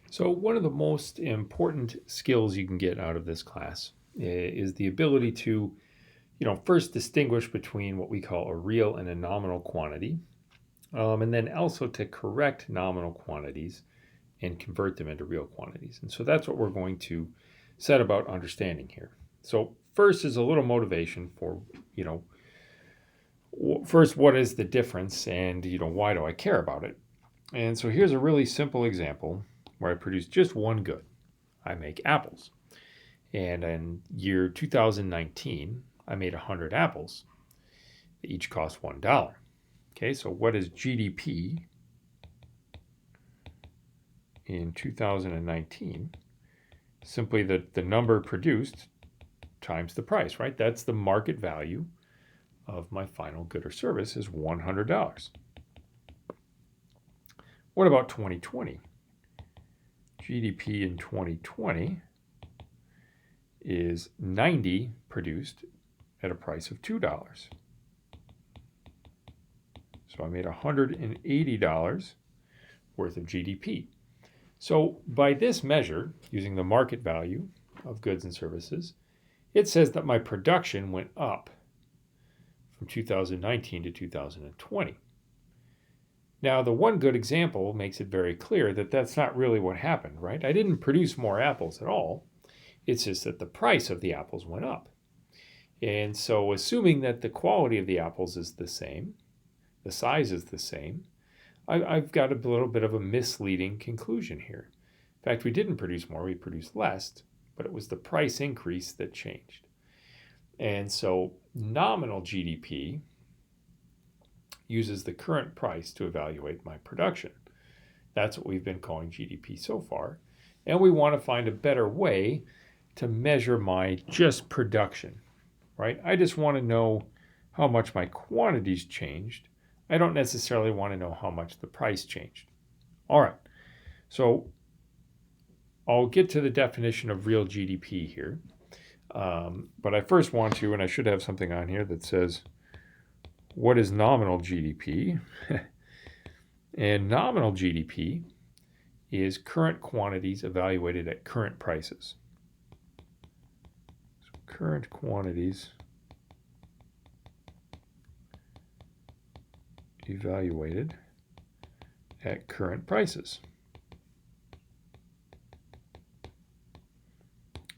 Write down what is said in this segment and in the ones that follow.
So, one of the most important skills you can get out of this class is the ability to, first distinguish between what we call a real and a nominal quantity, and then also to correct nominal quantities and convert them into real quantities. And so that's what we're going to set about understanding here. So, first is a little motivation for, first, what is the difference and, why do I care about it? And so here's a really simple example where I produce just one good. I make apples. And in year 2019, I made 100 apples. They each cost $1. Okay, so what is GDP in 2019? Simply the number produced times the price, right? That's the market value of my final good or service is $100. What about 2020? GDP in 2020 is 90 produced at a price of $2. So I made $180 worth of GDP. So by this measure, using the market value of goods and services, it says that my production went up from 2019 to 2020. Now, the one good example makes it very clear that that's not really what happened, right? I didn't produce more apples at all. It's just that the price of the apples went up. And so, assuming that the quality of the apples is the same, the size is the same, I've got a little bit of a misleading conclusion here. In fact, we didn't produce more, we produced less, but it was the price increase that changed. And so, nominal GDP uses the current price to evaluate my production. That's what we've been calling GDP so far. And we want to find a better way to measure my just production, right? I just want to know how much my quantities changed. I don't necessarily want to know how much the price changed. All right, so I'll get to the definition of real GDP here. But I first want to, and I should have something on here that says, what is nominal GDP? And nominal GDP is current quantities evaluated at current prices. So current quantities evaluated at current prices.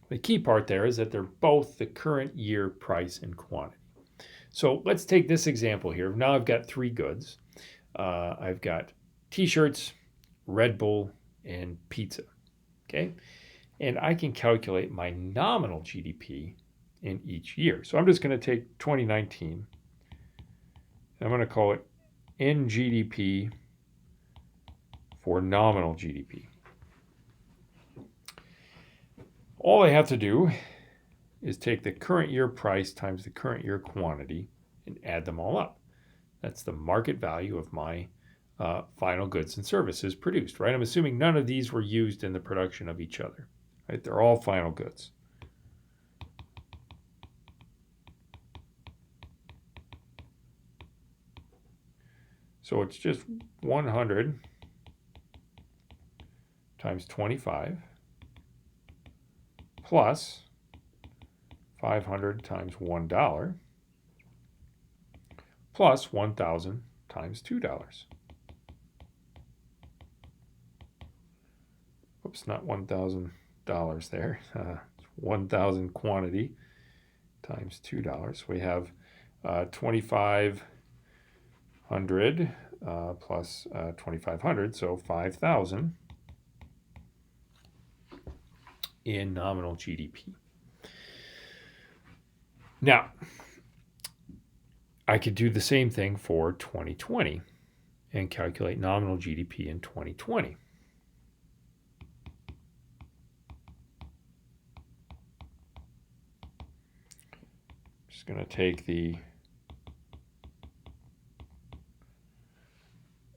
The key part there is that they're both the current year price and quantity. So let's take this example here. Now I've got three goods. I've got t-shirts, Red Bull, and pizza. Okay? And I can calculate my nominal GDP in each year. So I'm just going to take 2019 and I'm going to call it NGDP for nominal GDP. All I have to do is take the current year price times the current year quantity and add them all up. That's the market value of my final goods and services produced, right? I'm assuming none of these were used in the production of each other, right? They're all final goods. So it's just 100 times 25 plus 500 times $1 plus 1,000 times $2. Oops, not $1,000 there. 1,000 quantity times $2. We have 2,500 plus 2,500, so 5,000 in nominal GDP. Now, I could do the same thing for 2020 and calculate nominal GDP in 2020. Just going to take the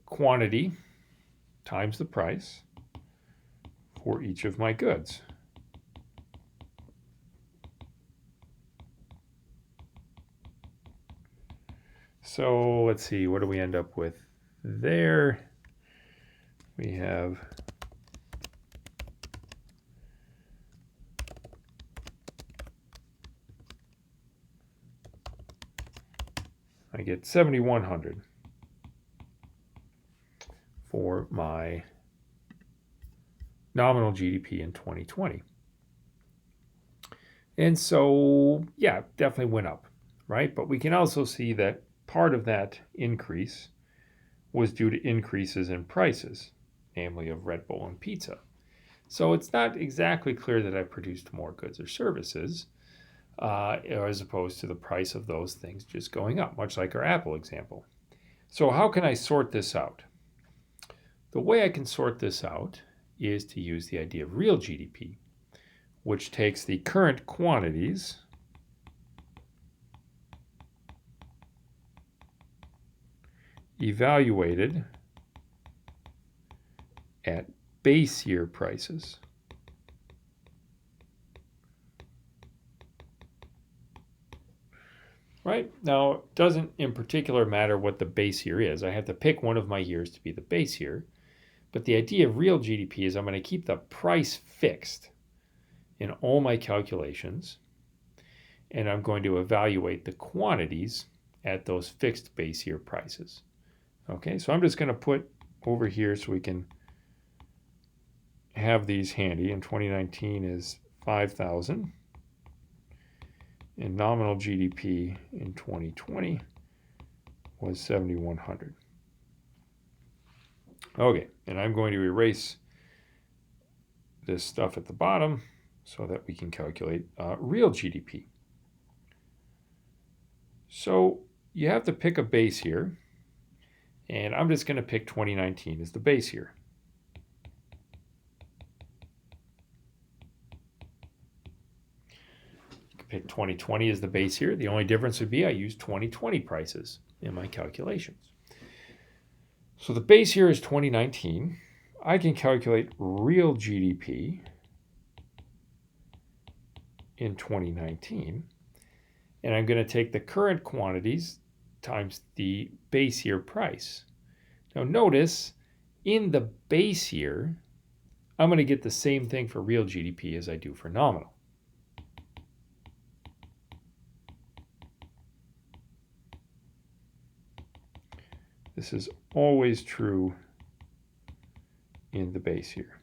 quantity times the price for each of my goods. So let's see, what do we end up with there? We have I get 7,100 for my nominal GDP in 2020. And so, yeah, definitely went up, right? But we can also see that part of that increase was due to increases in prices, namely of Red Bull and pizza. So it's not exactly clear that I produced more goods or services, as opposed to the price of those things just going up, much like our Apple example. So how can I sort this out? The way I can sort this out is to use the idea of real GDP, which takes the current quantities evaluated at base year prices. Right? Now, it doesn't in particular matter what the base year is. I have to pick one of my years to be the base year. But the idea of real GDP is I'm going to keep the price fixed in all my calculations, and I'm going to evaluate the quantities at those fixed base year prices. Okay, so I'm just going to put over here so we can have these handy. In 2019 is 5,000. And nominal GDP in 2020 was 7,100. Okay, and I'm going to erase this stuff at the bottom so that we can calculate real GDP. So you have to pick a base here, and I'm just going to pick 2019 as the base year. You can pick 2020 as the base year. The only difference would be I use 2020 prices in my calculations. So the base year is 2019. I can calculate real GDP in 2019. And I'm going to take the current quantities times the base year price. Now notice, in the base year, I'm going to get the same thing for real GDP as I do for nominal. This is always true in the base year.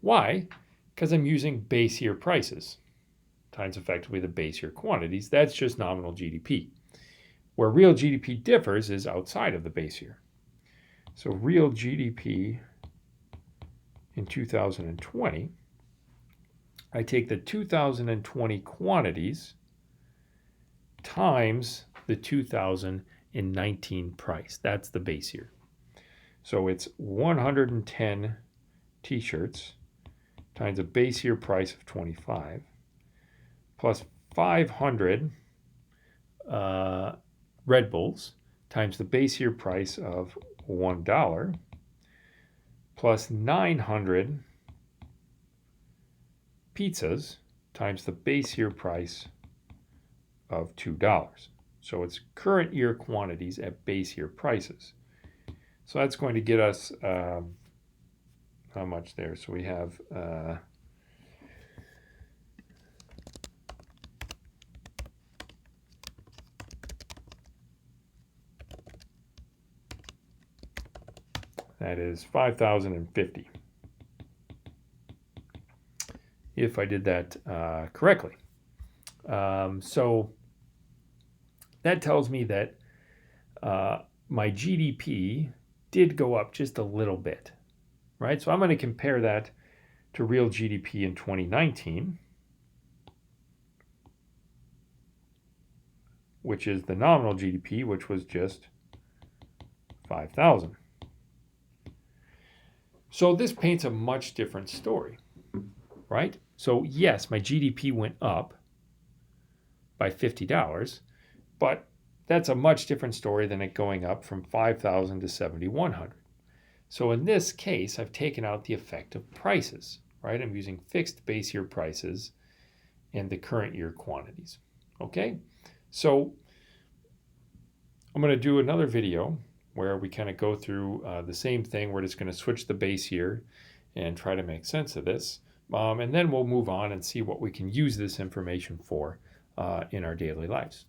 Why? Because I'm using base year prices times effectively the base year quantities. That's just nominal GDP. Where real GDP differs is outside of the base year. So real GDP in 2020, I take the 2020 quantities times the 2019 price. That's the base year. So it's 110 t-shirts times a base year price of 25 plus 500 Red Bulls times the base year price of $1 plus 900 pizzas times the base year price of $2. So it's current year quantities at base year prices. So that's going to get us how much there? So we have that is 5,050 if I did that correctly. So that tells me that my GDP did go up just a little bit, right? So I'm going to compare that to real GDP in 2019, which is the nominal GDP, which was just 5,000. So this paints a much different story, right? So yes, my GDP went up by $50, but that's a much different story than it going up from 5,000 to 7,100. So in this case, I've taken out the effect of prices, right? I'm using fixed base year prices and the current year quantities, okay? So I'm going to do another video where we kind of go through the same thing. We're just going to switch the base year and try to make sense of this. And then we'll move on and see what we can use this information for in our daily lives.